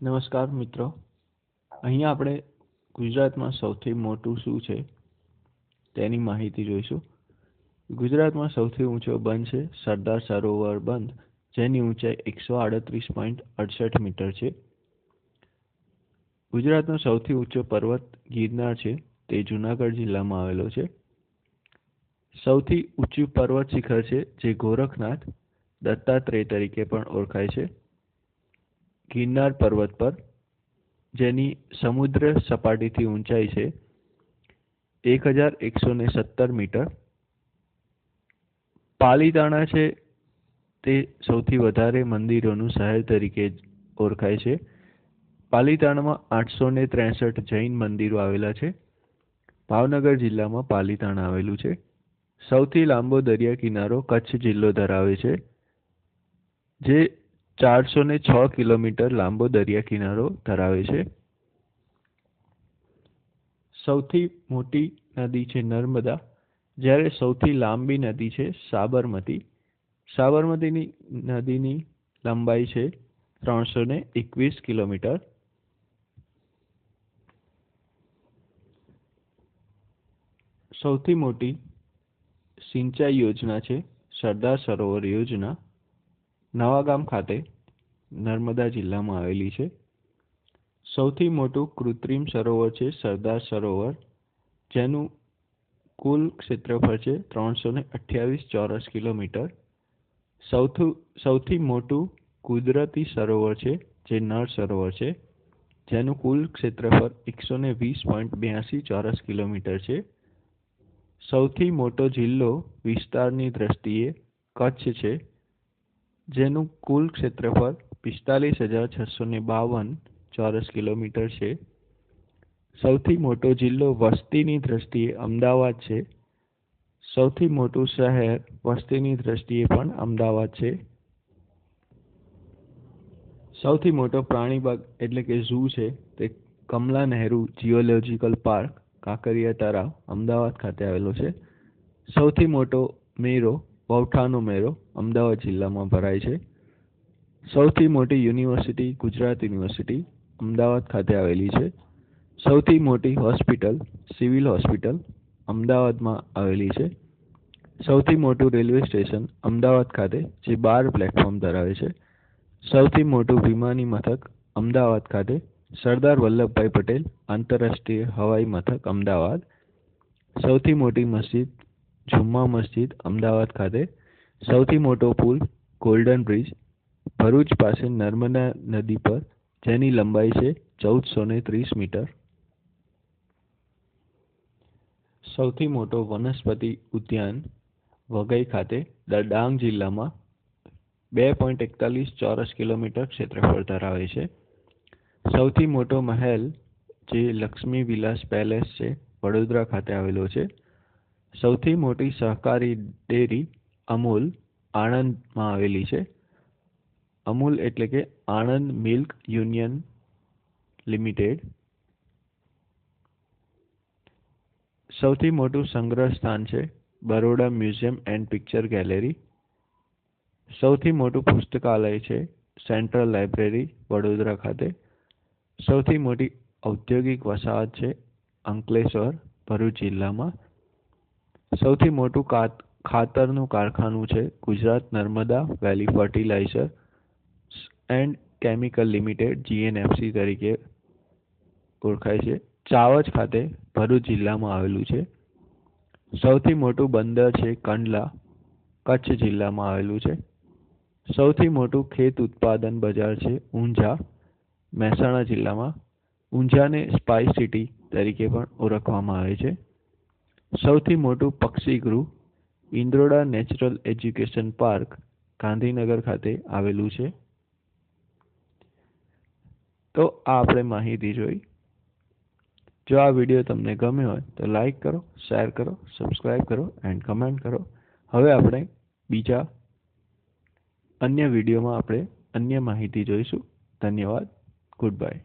નમસ્કાર મિત્રો, અહીંયા આપણે ગુજરાતમાં સૌથી મોટું શું છે તેની માહિતી જોઈશું. ગુજરાતમાં સૌથી ઊંચો બંધ છે સરદાર સરોવર બંધ, જેની ઊંચાઈ 138.68 મીટર છે. ગુજરાતનો સૌથી ઊંચો પર્વત ગિરનાર છે, તે જૂનાગઢ જિલ્લામાં આવેલો છે. સૌથી ઊંચું પર્વત શિખર છે જે ગોરખનાથ દત્તાત્રેય તરીકે પણ ઓળખાય છે. ગિરનાર પર્વત પર, જેની સમુદ્ર સપાટીથી ઊંચાઈ છે 1117 મીટર. પાલીતાણા છે તે સૌથી વધારે મંદિરોનું શહેર તરીકે ઓળખાય છે. પાલીતાણામાં 863 જૈન મંદિરો આવેલા છે. ભાવનગર જિલ્લામાં પાલીતાણા આવેલું છે. સૌથી લાંબો દરિયા કિનારો કચ્છ જિલ્લો ધરાવે છે, જે 406 કિલોમીટર લાંબો દરિયા કિનારો ધરાવે છે. સૌથી મોટી નદી છે નર્મદા, જ્યારે સૌથી લાંબી નદી છે સાબરમતી. સાબરમતીની નદીની લંબાઈ છે 321 કિલોમીટર. સૌથી મોટી સિંચાઈ યોજના છે સરદાર સરોવર યોજના. નવાગામ ખાતે નર્મદા જિલ્લામાં આવેલી છે. સૌથી મોટું કૃત્રિમ સરોવર છે સરદાર સરોવર, જેનું કુલ ક્ષેત્રફળ છે 328 ચોરસ કિલોમીટર. સૌથી મોટું કુદરતી સરોવર છે જે નળ સરોવર છે, જેનું કુલ ક્ષેત્રફળ 120.82 ચોરસ કિલોમીટર છે. સૌથી મોટો જિલ્લો વિસ્તારની દ્રષ્ટિએ કચ્છ છે, જેનું કુલ ક્ષેત્રફળ 45,652 ચોરસ કિલોમીટર છે. સૌથી મોટો જિલ્લો વસ્તીની દ્રષ્ટિએ અમદાવાદ છે. સૌથી મોટું શહેર વસ્તીની દ્રષ્ટિએ પણ અમદાવાદ છે. સૌથી મોટો પ્રાણી બાગ એટલે કે ઝૂ છે તે કમલા નહેરુ જીઓલોજીકલ પાર્ક, કાંકરિયા તળાવ, અમદાવાદ ખાતે આવેલો છે. સૌથી મોટો મેળો વૌઠાનો મેળો અમદાવાદ જિલ્લામાં ભરાય છે. સૌથી મોટી યુનિવર્સિટી ગુજરાત યુનિવર્સિટી અમદાવાદ ખાતે આવેલી છે. સૌથી મોટી હોસ્પિટલ સિવિલ હોસ્પિટલ અમદાવાદમાં આવેલી છે. સૌથી મોટું રેલવે સ્ટેશન અમદાવાદ ખાતે, જે 12 પ્લેટફોર્મ ધરાવે છે. સૌથી મોટું વિમાની મથક અમદાવાદ ખાતે, સરદાર વલ્લભભાઈ પટેલ આંતરરાષ્ટ્રીય હવાઈ મથક અમદાવાદ. સૌથી મોટી મસ્જિદ જુમ્મા મસ્જિદ અમદાવાદ ખાતે. સૌથી મોટો પુલ ગોલ્ડન બ્રિજ ભરૂચ પાસે નર્મદા નદી પર, જેની લંબાઈ છે 1430 મીટર. સૌથી મોટો વનસ્પતિ ઉદ્યાન વઘઈ ખાતે ડાંગ જિલ્લામાં 2.41 ચોરસ કિલોમીટર ક્ષેત્રફળ ધરાવે છે. સૌથી મોટો મહેલ જે લક્ષ્મી વિલાસ પેલેસ છે વડોદરા ખાતે આવેલો છે. સૌથી મોટી સહકારી ડેરી અમૂલ આણંદમાં આવેલી છે. અમૂલ એટલે કે આણંદ મિલ્ક યુનિયન લિમિટેડ. સૌથી મોટું સંગ્રહ સ્થાન છે Baroda museum and picture gallery. સૌથી મોટું પુસ્તકાલય છે સેન્ટ્રલ લાઇબ્રેરી વડોદરા ખાતે. સૌથી મોટી ઔદ્યોગિક વસાહત છે અંકલેશ્વર ભરૂચ જિલ્લામાં. સૌથી મોટું ખાતરનું કારખાનું છે Gujarat Narmada valley fertiliser and chemical limited GNFC તરીકે ઓળખાય છે. ચાવજ ખાતે ભરૂચ જિલ્લામાં આવેલું છે. સૌથી મોટું બંદર છે કંડલા, કચ્છ જિલ્લામાં આવેલું છે. સૌથી મોટું ખેત ઉત્પાદન બજાર છે ઊંઝા, મહેસાણા જિલ્લામાં. ઊંઝાને સ્પાઇસ સિટી તરીકે પણ ઓળખવામાં આવે છે. સૌથી મોટું પક્ષીગૃહ Indroda natural education park Gandhinagar ખાતે આવેલું છે. તો આ આપણે માહિતી જોઈ. જો આ વિડીયો તમને ગમ્યો હોય તો લાઈક કરો, શેર કરો, સબસ્ક્રાઈબ કરો એન્ડ કમેન્ટ કરો. હવે આપણે બીજા અન્ય વિડીયોમાં આપણે અન્ય માહિતી જોઈશું. ધન્યવાદ. Good bye.